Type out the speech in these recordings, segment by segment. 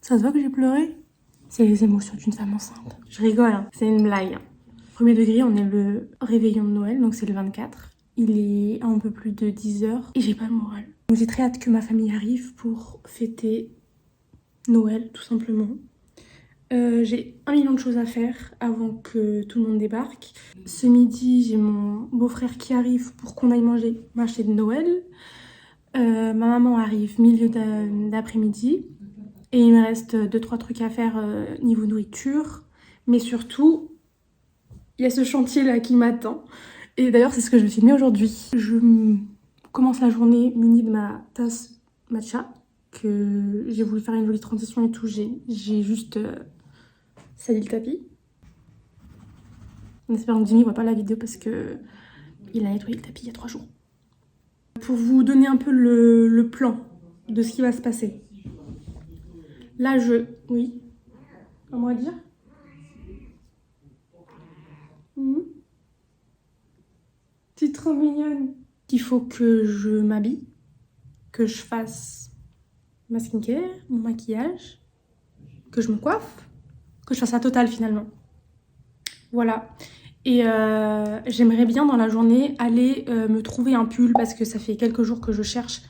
Ça se voit que j'ai pleuré? C'est les émotions d'une femme enceinte. Je rigole, hein. C'est une blague. Premier degré, on est le réveillon de Noël, donc c'est le 24. Il est un peu plus de 10 h et j'ai pas le moral. Donc j'ai très hâte que ma famille arrive pour fêter Noël, tout simplement. J'ai 1 million de choses à faire avant que tout le monde débarque. Ce midi, j'ai mon beau-frère qui arrive pour qu'on aille manger marché de Noël. Ma maman arrive milieu d'après-midi. Et il me reste 2-3 trucs à faire niveau nourriture. Mais surtout, il y a ce chantier-là qui m'attend. Et d'ailleurs, c'est ce que je vais filmer aujourd'hui. Je commence la journée munie de ma tasse matcha. Que j'ai voulu faire une jolie transition et tout. J'ai juste sali le tapis. En espérant que Jimmy ne voit pas la vidéo parce que il a nettoyé le tapis il y a 3 jours. Pour vous donner un peu le plan de ce qui va se passer. Là, oui. À moi à dire. T'es trop mignonne. Il faut que je m'habille, que je fasse ma skincare, mon maquillage, que je me coiffe, que je fasse la totale finalement. Voilà. Et j'aimerais bien dans la journée aller me trouver un pull parce que ça fait quelques jours que je cherche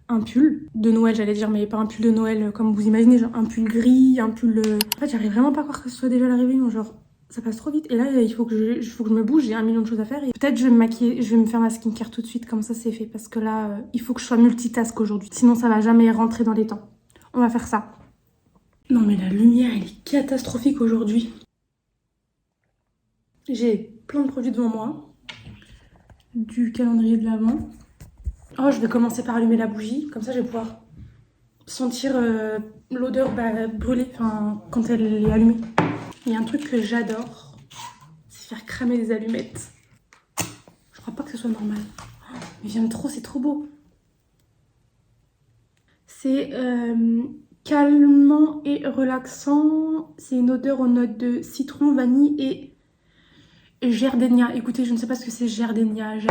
un pull de Noël, j'allais dire, mais pas un pull de Noël comme vous imaginez, genre un pull gris, un pull... En fait, j'arrive vraiment pas à croire que ce soit déjà la réveillon, genre ça passe trop vite. Et là, il faut que je me bouge, j'ai 1 million de choses à faire. Et peut-être je vais me maquiller, je vais me faire ma skincare tout de suite, comme ça c'est fait. Parce que là, il faut que je sois multitask aujourd'hui, sinon ça va jamais rentrer dans les temps. On va faire ça. Non mais la lumière, elle est catastrophique aujourd'hui. J'ai plein de produits devant moi. Du calendrier de l'Avent. Oh, je vais commencer par allumer la bougie, comme ça je vais pouvoir sentir l'odeur brûlée quand elle est allumée. Il y a un truc que j'adore, c'est faire cramer des allumettes. Je crois pas que ce soit normal. Mais j'aime trop, c'est trop beau. C'est calmant et relaxant. C'est une odeur aux notes de citron, vanille et gardénia. Écoutez, je ne sais pas ce que c'est gardénia, je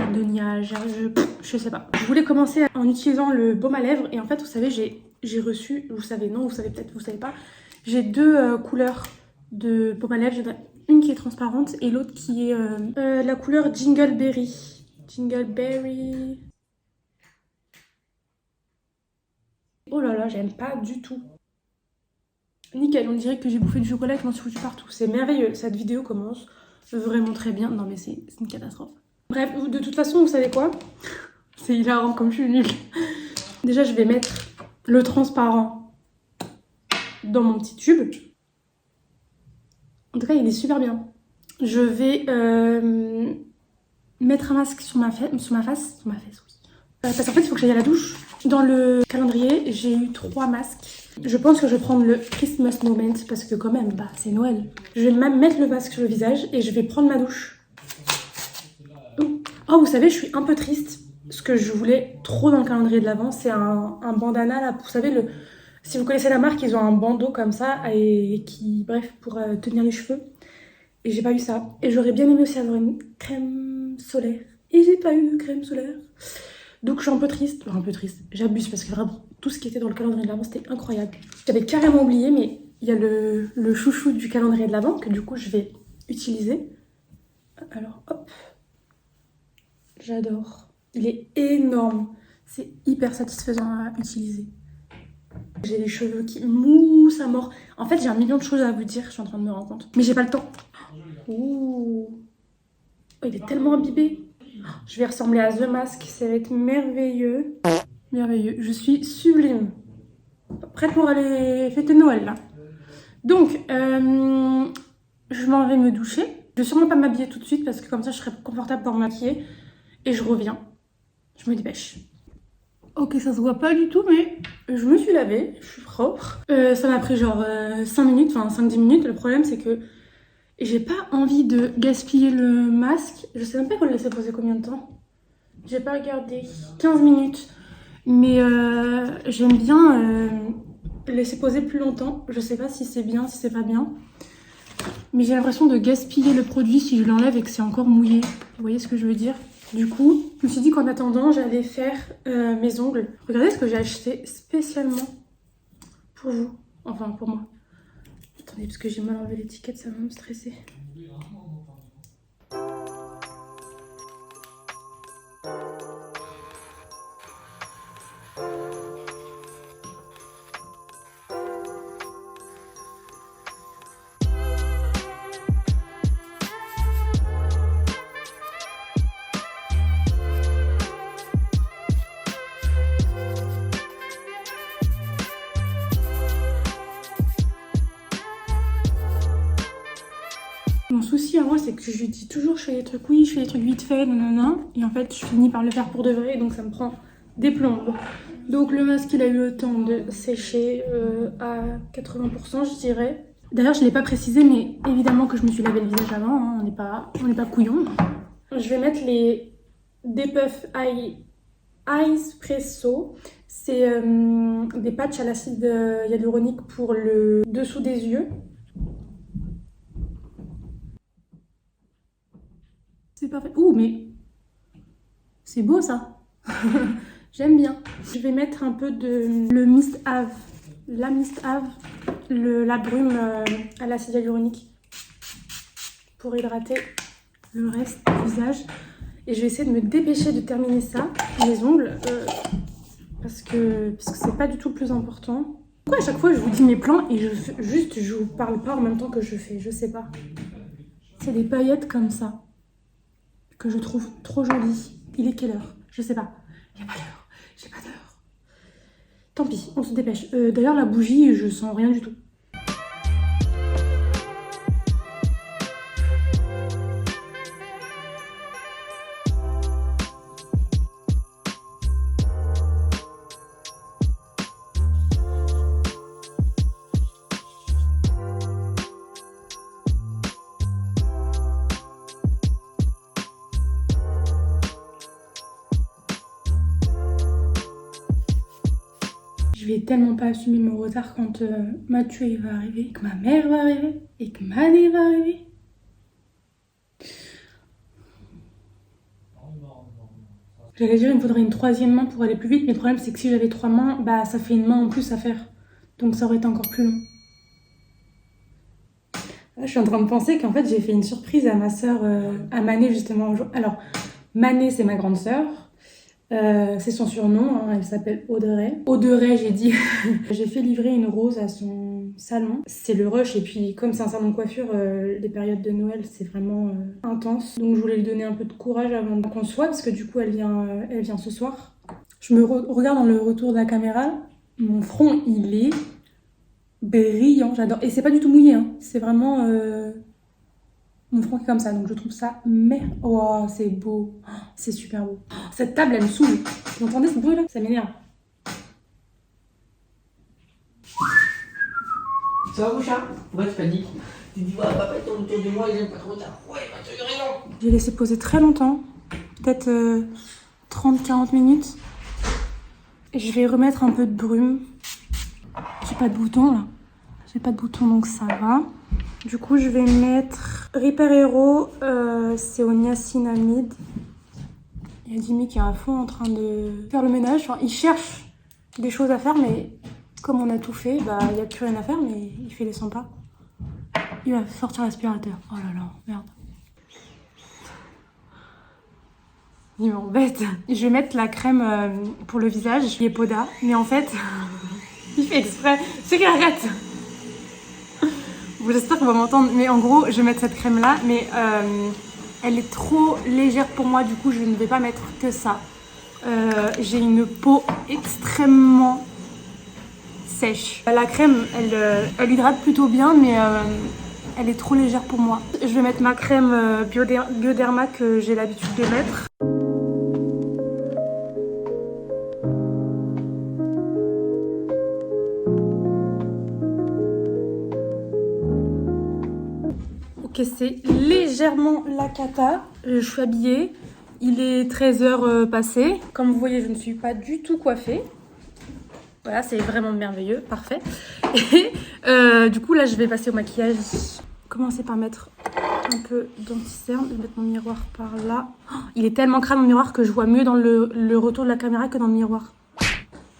sais pas. Je voulais commencer en utilisant le baume à lèvres et en fait, vous savez, j'ai reçu, vous savez, non, vous savez peut-être, vous savez pas, j'ai 2 couleurs de baume à lèvres. J'en ai une qui est transparente et l'autre qui est la couleur Jingleberry. Jingleberry. Oh là là, j'aime pas du tout. Nickel, on dirait que j'ai bouffé du chocolat et que je m'en suis foutu partout. C'est merveilleux, cette vidéo commence vraiment très bien. Non mais c'est une catastrophe. Bref, de toute façon, vous savez quoi? C'est hilarant comme je suis nulle. Déjà, je vais mettre le transparent dans mon petit tube. En tout cas, il est super bien. Je vais mettre un masque sur ma face, oui. Parce qu'en fait, il faut que j'aille à la douche. Dans le calendrier, j'ai eu 3 masques. Je pense que je vais prendre le Christmas Moment parce que quand même, c'est Noël. Je vais même mettre le masque sur le visage et je vais prendre ma douche. Oh, vous savez, je suis un peu triste. Ce que je voulais trop dans le calendrier de l'Avent, c'est un bandana là. Vous savez, si vous connaissez la marque, ils ont un bandeau comme ça et qui, bref, pour tenir les cheveux. Et j'ai pas eu ça. Et j'aurais bien aimé aussi avoir une crème solaire. Et j'ai pas eu de crème solaire. Donc je suis un peu triste. Enfin, un peu triste. J'abuse parce que vraiment, tout ce qui était dans le calendrier de l'Avent, c'était incroyable. J'avais carrément oublié, mais il y a le chouchou du calendrier de l'Avent que du coup, je vais utiliser. Alors, hop. J'adore. Il est énorme. C'est hyper satisfaisant à utiliser. J'ai les cheveux qui moussent à mort. En fait, j'ai 1 million de choses à vous dire, je suis en train de me rendre compte. Mais j'ai pas le temps. Ouh. Oh, il est tellement imbibé. Je vais ressembler à The Mask, ça va être merveilleux. Merveilleux. Je suis sublime. Prête pour aller fêter Noël, là. Donc, je m'en vais me doucher. Je vais sûrement pas m'habiller tout de suite parce que comme ça, je serai confortable pour me maquiller. Et je reviens. Je me dépêche. Ok, ça se voit pas du tout, mais je me suis lavée, je suis propre. Ça m'a pris genre 5 minutes, enfin 5-10 minutes. Le problème, c'est que j'ai pas envie de gaspiller le masque. Je sais même pas qu'on le laissait poser combien de temps. J'ai pas regardé. 15 minutes. Mais j'aime bien laisser poser plus longtemps. Je sais pas si c'est bien, si c'est pas bien. Mais j'ai l'impression de gaspiller le produit si je l'enlève et que c'est encore mouillé. Vous voyez ce que je veux dire? Du coup, je me suis dit qu'en attendant, j'allais faire mes ongles. Regardez ce que j'ai acheté spécialement pour vous. Enfin, pour moi. Attendez, parce que j'ai mal enlevé l'étiquette, ça va me stresser. Mon souci à moi, c'est que je dis toujours je fais des trucs, oui, je fais des trucs vite fait, nanana, et en fait, je finis par le faire pour de vrai, donc ça me prend des plombes. Donc le masque, il a eu le temps de sécher à 80%, je dirais. D'ailleurs, je ne l'ai pas précisé, mais évidemment que je me suis lavé le visage avant, hein, on n'est pas couillons. Je vais mettre les Depuff Eyes Presso. C'est des patchs à l'acide hyaluronique pour le dessous des yeux. C'est parfait. Ouh, mais c'est beau ça. J'aime bien. Je vais mettre un peu de le Mist Ave. La Mist Ave, la brume à l'acide hyaluronique pour hydrater le reste du visage. Et je vais essayer de me dépêcher de terminer ça, les ongles, parce que c'est pas du tout le plus important. Pourquoi à chaque fois je vous dis mes plans et je vous parle pas en même temps que je fais, je sais pas. C'est des paillettes comme ça que je trouve trop jolies. Il est quelle heure? Je sais pas. Il n'y a pas d'heure. J'ai pas d'heure. Tant pis, on se dépêche. D'ailleurs la bougie, je sens rien du tout. Je vais tellement pas assumer mon retard quand Mathieu il va arriver, que ma mère va arriver et que Mané va arriver. J'allais dire il me faudrait une troisième main pour aller plus vite, mais le problème c'est que si j'avais 3 mains, bah ça fait une main en plus à faire. Donc ça aurait été encore plus long. Là, je suis en train de penser qu'en fait j'ai fait une surprise à ma soeur, à Mané justement. Alors Mané c'est ma grande sœur. C'est son surnom, hein, elle s'appelle Audrey. Audrey, j'ai dit. J'ai fait livrer une rose à son salon. C'est le rush et puis comme c'est un salon de coiffure, les périodes de Noël c'est vraiment intense. Donc je voulais lui donner un peu de courage avant qu'on soit parce que du coup elle vient ce soir. Je me regarde dans le retour de la caméra. Mon front il est brillant, j'adore. Et c'est pas du tout mouillé, hein. C'est vraiment... Mon front est comme ça, donc je trouve ça merveilleux. Oh, c'est beau. Oh, c'est super beau. Oh, cette table, elle me saoule. Vous entendez ce bruit là? Ça m'énerve. Ça va, mon chat? Pourquoi tu paniques? Tu dis, ouais, papa il tourne autour de moi, il aime pas trop ça. Ouais, bah tu raison. J'ai laissé poser très longtemps. Peut-être 30-40 minutes. Et je vais remettre un peu de brume. J'ai pas de bouton là. J'ai pas de bouton, donc ça va. Du coup, je vais mettre Repair Hero, c'est au niacinamide. Il y a Jimmy qui est à fond en train de faire le ménage. Enfin, il cherche des choses à faire, mais comme on a tout fait, bah il n'y a plus rien à faire, mais il fait les 100 pas. Il va sortir l'aspirateur. Oh là là, merde. Il m'embête. Je vais mettre la crème pour le visage, qui est Poda, mais en fait, il fait exprès. C'est qu'il arrête. J'espère qu'on va m'entendre, mais en gros, je vais mettre cette crème-là, mais elle est trop légère pour moi, du coup, je ne vais pas mettre que ça. J'ai une peau extrêmement sèche. La crème, elle hydrate plutôt bien, mais elle est trop légère pour moi. Je vais mettre ma crème Bioderma que j'ai l'habitude de mettre. Ok, c'est légèrement la cata. Je suis habillée. Il est 13h passé. Comme vous voyez, je ne suis pas du tout coiffée. Voilà, c'est vraiment merveilleux. Parfait. Et du coup, là, je vais passer au maquillage. Commencer par mettre un peu d'anti-cerne. Je vais mettre mon miroir par là. Oh, il est tellement crade mon miroir que je vois mieux dans le retour de la caméra que dans le miroir.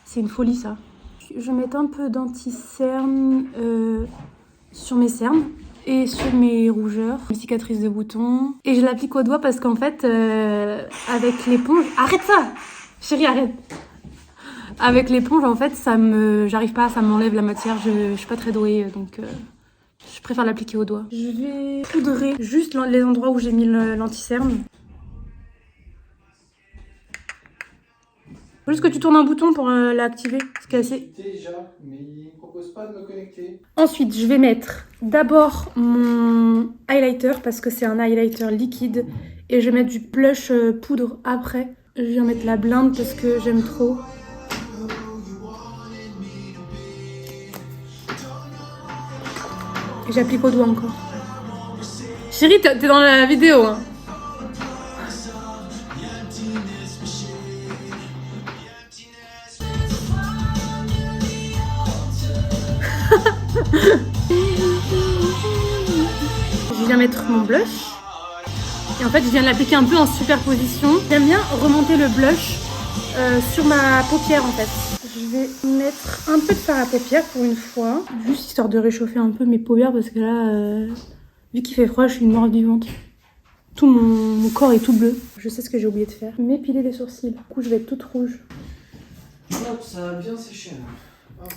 C'est une folie, ça. je vais mettre un peu d'anti-cerne sur mes cernes et sur mes rougeurs, mes cicatrices de boutons. Et je l'applique au doigt parce qu'en fait, avec l'éponge... Arrête ça! Chérie, arrête! Avec l'éponge, en fait, j'arrive pas, ça m'enlève la matière. Je suis pas très douée, donc je préfère l'appliquer au doigt. Je vais poudrer juste les endroits où j'ai mis l'anti-cerne. Faut juste que tu tournes un bouton pour l'activer. Déjà, mais il ne propose pas de me connecter. Ensuite, je vais mettre d'abord mon highlighter parce que c'est un highlighter liquide. Et je vais mettre du blush poudre après. Je viens mettre la blinde parce que j'aime trop. Et j'applique au doigt encore. Chérie, t'es dans la vidéo, hein. Je viens mettre mon blush. Et en fait, je viens de l'appliquer un peu en superposition. J'aime bien remonter le blush sur ma paupière, en fait. Je vais mettre un peu de fard à paupières pour une fois. Juste histoire de réchauffer un peu mes paupières parce que là, vu qu'il fait froid, je suis une morte vivante. Tout mon corps est tout bleu. Je sais ce que j'ai oublié de faire. M'épiler les sourcils. Du coup, je vais être toute rouge. Hop, ça a bien séché là. Hop.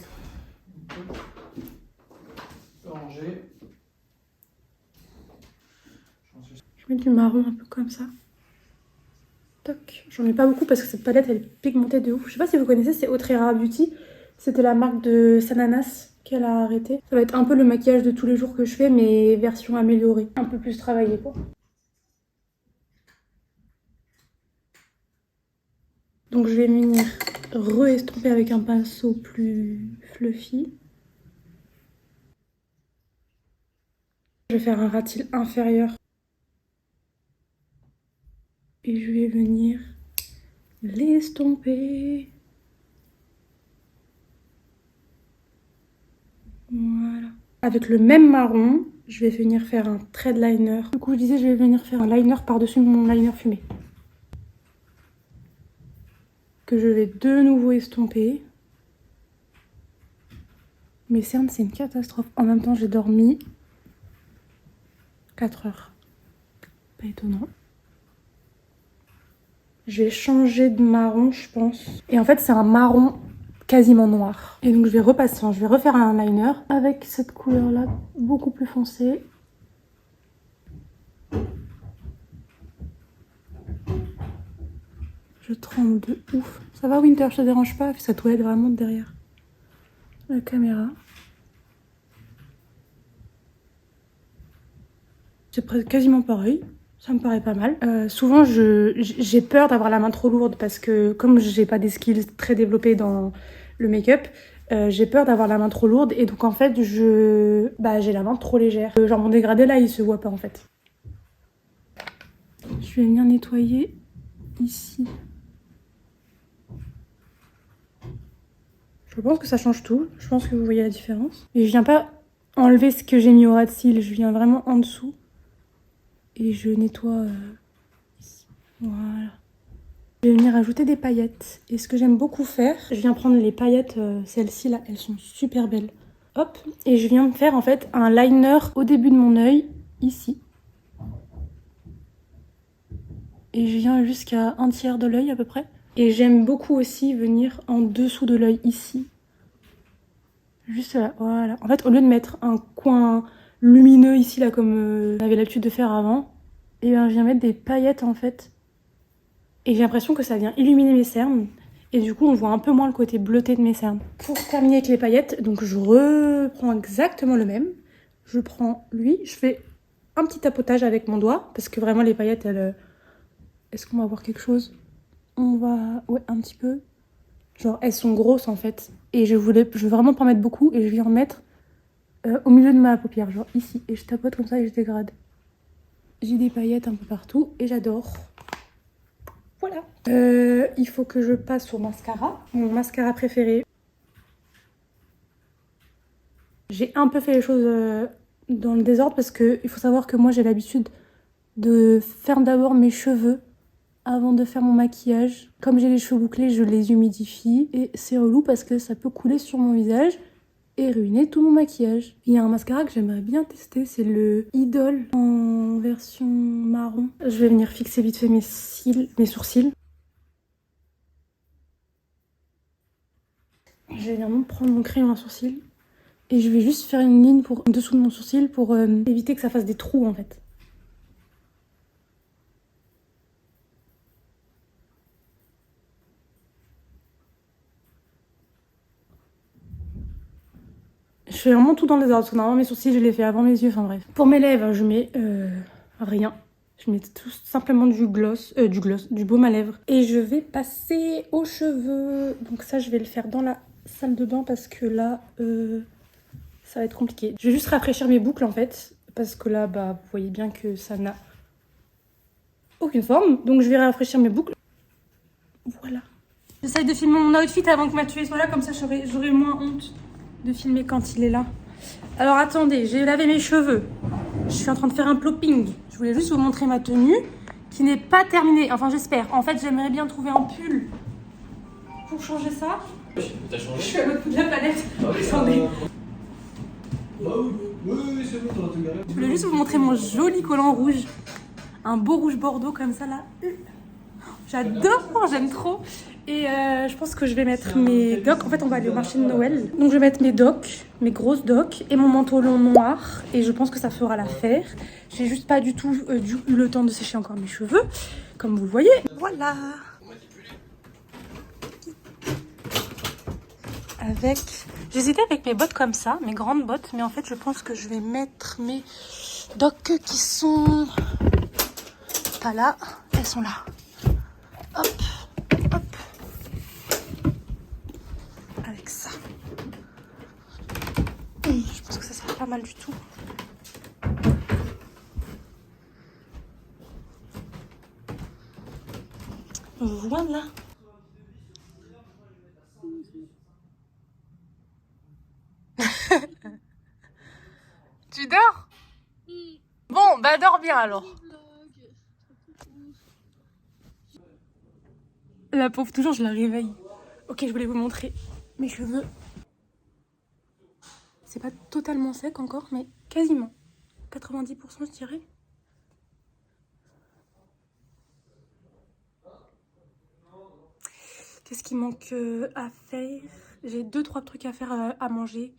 Ranger. Je mets du marron un peu comme ça. Toc. J'en ai pas beaucoup parce que cette palette elle est pigmentée de ouf. Je sais pas si vous connaissez, c'est Autrera Beauty. C'était la marque de Sananas qu'elle a arrêté. Ça va être un peu le maquillage de tous les jours que je fais, mais version améliorée. Un peu plus travaillée quoi. Donc je vais venir re-estomper avec un pinceau plus fluffy. Je vais faire un ras cils inférieur. Et je vais venir l'estomper. Voilà. Avec le même marron, je vais venir faire un thread liner. Du coup, je disais, je vais venir faire un liner par-dessus mon liner fumé. Que je vais de nouveau estomper. Mes cernes, c'est une catastrophe. En même temps, j'ai dormi 4 heures. Pas étonnant. Je vais changer de marron, je pense. Et en fait, c'est un marron quasiment noir. Et donc, je vais repasser, je vais refaire un liner avec cette couleur-là, beaucoup plus foncée. Je tremble de ouf. Ça va, Winter, je te dérange pas? Ça toilette vraiment de derrière la caméra. C'est quasiment pareil. Ça me paraît pas mal. Souvent, j'ai peur d'avoir la main trop lourde parce que comme j'ai pas des skills très développés dans le make-up, j'ai peur d'avoir la main trop lourde et donc en fait, j'ai la main trop légère. Genre mon dégradé là, il se voit pas en fait. Je vais venir nettoyer ici. Je pense que ça change tout. Je pense que vous voyez la différence. Et je viens pas enlever ce que j'ai mis au ras de cils. Je viens vraiment en dessous. Et je nettoie ici. Voilà. Je vais venir ajouter des paillettes. Et ce que j'aime beaucoup faire, je viens prendre les paillettes, celles-ci là, elles sont super belles. Hop, et je viens me faire en fait un liner au début de mon œil, ici. Et je viens jusqu'à un tiers de l'œil à peu près. Et j'aime beaucoup aussi venir en dessous de l'œil ici. Juste là, voilà. En fait, au lieu de mettre un coin lumineux ici, là, comme j'avais l'habitude de faire avant, et bien, je viens mettre des paillettes, en fait. Et j'ai l'impression que ça vient illuminer mes cernes. Et du coup, on voit un peu moins le côté bleuté de mes cernes. Pour terminer avec les paillettes, donc je reprends exactement le même. Je prends lui, je fais un petit tapotage avec mon doigt, parce que vraiment, les paillettes, elles... Est-ce qu'on va voir quelque chose? On va... Ouais, un petit peu. Genre, elles sont grosses, en fait. Et je veux vraiment pas en mettre beaucoup, et je viens en mettre au milieu de ma paupière, genre ici. Et je tapote comme ça et je dégrade. J'ai des paillettes un peu partout, et j'adore. Voilà. Il faut que je passe au mascara. Mon mascara préféré. J'ai un peu fait les choses dans le désordre parce qu'il faut savoir que moi j'ai l'habitude de faire d'abord mes cheveux avant de faire mon maquillage. Comme j'ai les cheveux bouclés, je les humidifie. Et c'est relou parce que ça peut couler sur mon visage et ruiner tout mon maquillage. Il y a un mascara que j'aimerais bien tester, c'est le Idol en version marron. Je vais venir fixer vite fait mes sourcils. Je vais vraiment prendre mon crayon à sourcils et je vais juste faire une ligne en dessous de mon sourcil pour éviter que ça fasse des trous en fait. Je fais vraiment tout dans les ordres, parce que normalement mes sourcils je les fais avant mes yeux, enfin bref. Pour mes lèvres, je mets rien. Je mets tout simplement du baume à lèvres. Et je vais passer aux cheveux. Donc ça je vais le faire dans la salle de bain parce que là ça va être compliqué. Je vais juste rafraîchir mes boucles en fait, parce que là bah vous voyez bien que ça n'a aucune forme. Donc je vais rafraîchir mes boucles. Voilà. J'essaye de filmer mon outfit avant que Mathieu soit là, comme ça j'aurai moins honte de filmer quand il est là. Alors attendez, j'ai lavé mes cheveux. Je suis en train de faire un plopping. Je voulais juste vous montrer ma tenue qui n'est pas terminée. Enfin j'espère. En fait j'aimerais bien trouver un pull pour changer ça. T'as changé? Je suis à l'autre bout de la planète. Attendez. Oui, c'est bon, t'auras tout garé. Je voulais juste vous montrer mon joli collant rouge. Un beau rouge bordeaux comme ça là. J'adore, j'aime trop. Et je pense que je vais mettre mes docks. En fait, on va aller au marché de Noël. Donc, je vais mettre mes docks, mes grosses docks et mon manteau long noir. Et je pense que ça fera l'affaire. J'ai juste pas du tout eu le temps de sécher encore mes cheveux, comme vous le voyez. Voilà. J'hésitais avec mes bottes comme ça, mes grandes bottes. Mais en fait, je pense que je vais mettre mes docks qui sont pas là. Elles sont là. Hop, hop. Avec ça. Je pense que ça sert pas mal du tout. Voilà. Tu dors? Bon, bah dors bien alors. La pauvre, toujours je la réveille. Ok, je voulais vous montrer mes cheveux. C'est pas totalement sec encore, mais quasiment. 90% je dirais. Qu'est-ce qui manque à faire? J'ai 2-3 trucs à faire à manger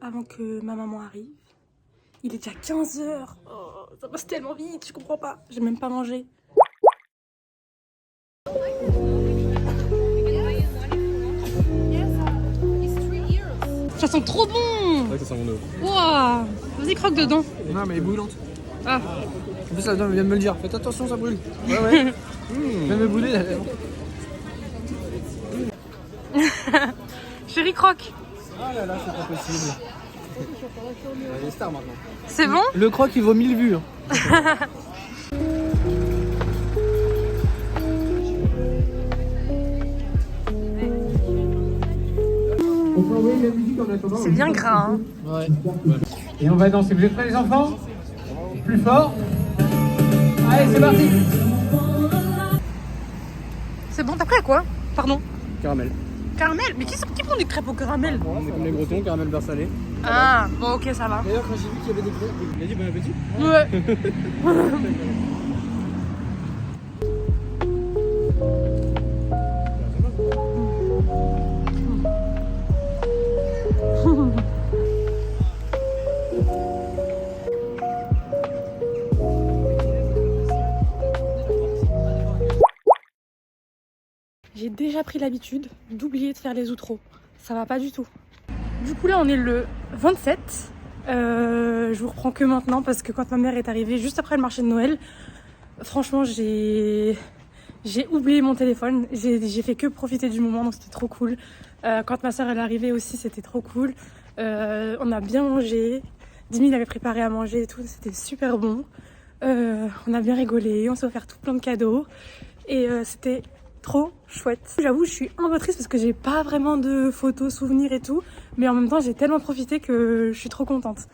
avant que ma maman arrive. Il est déjà 15h. Oh, ça passe tellement vite, je comprends pas. J'ai même pas mangé. Ça sent trop bon! Ouais, ça sent bon de ouf. Wow. Vas-y, croque dedans. Non, mais elle est brûlante. Ah. En plus, la dame vient de me le dire. Faites attention, ça brûle. Ouais, ouais. Même me brûler, là. Chérie, croque. Ah là là, c'est pas possible. Elle est star maintenant. C'est bon? Le croc, il vaut 1000 vues. Hein. C'est bien gras, hein? Ouais. Et on va danser. Vous êtes prêts les enfants? Plus fort. Allez, c'est parti. C'est bon, t'as pris à quoi? Pardon? Caramel. Caramel? Mais qui prend des crêpes au caramel? C'est comme les Bretons, caramel beurre salé. Ah, bon, ok, ça va. D'ailleurs, quand j'ai vu qu'il y avait des crêpes, il a dit bon appétit. Ouais. J'ai déjà pris l'habitude d'oublier de faire les outros. Ça va pas du tout. Du coup là on est le 27. Je vous reprends que maintenant parce que quand ma mère est arrivée juste après le marché de Noël, franchement j'ai oublié mon téléphone. J'ai fait que profiter du moment, donc c'était trop cool. Quand ma soeur elle est arrivée aussi, c'était trop cool. On a bien mangé. Dimi avait préparé à manger et tout, c'était super bon. On a bien rigolé, on s'est offert tout plein de cadeaux et c'était trop chouette. J'avoue, je suis un peu triste parce que j'ai pas vraiment de photos, souvenirs et tout, mais en même temps, j'ai tellement profité que je suis trop contente.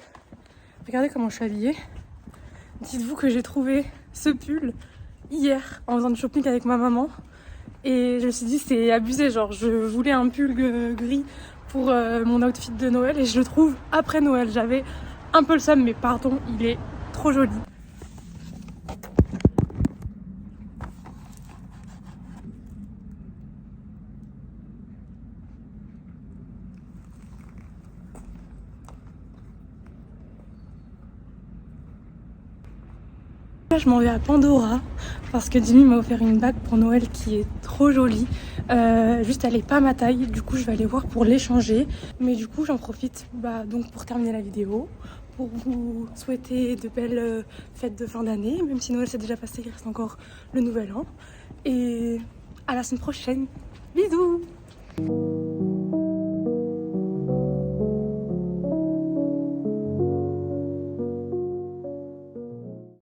Regardez comment je suis habillée. Dites-vous que j'ai trouvé ce pull hier en faisant du shopping avec ma maman. Et je me suis dit c'est abusé, genre je voulais un pull gris pour mon outfit de Noël et je le trouve après Noël. J'avais un peu le seum, mais pardon, il est trop joli. Là, je m'en vais à Pandora parce que Jimmy m'a offert une bague pour Noël qui est trop jolie. Juste elle est pas à ma taille, du coup je vais aller voir pour l'échanger. Mais du coup j'en profite donc pour terminer la vidéo, pour vous souhaiter de belles fêtes de fin d'année. Même si Noël s'est déjà passé, il reste encore le nouvel an. Et à la semaine prochaine. Bisous.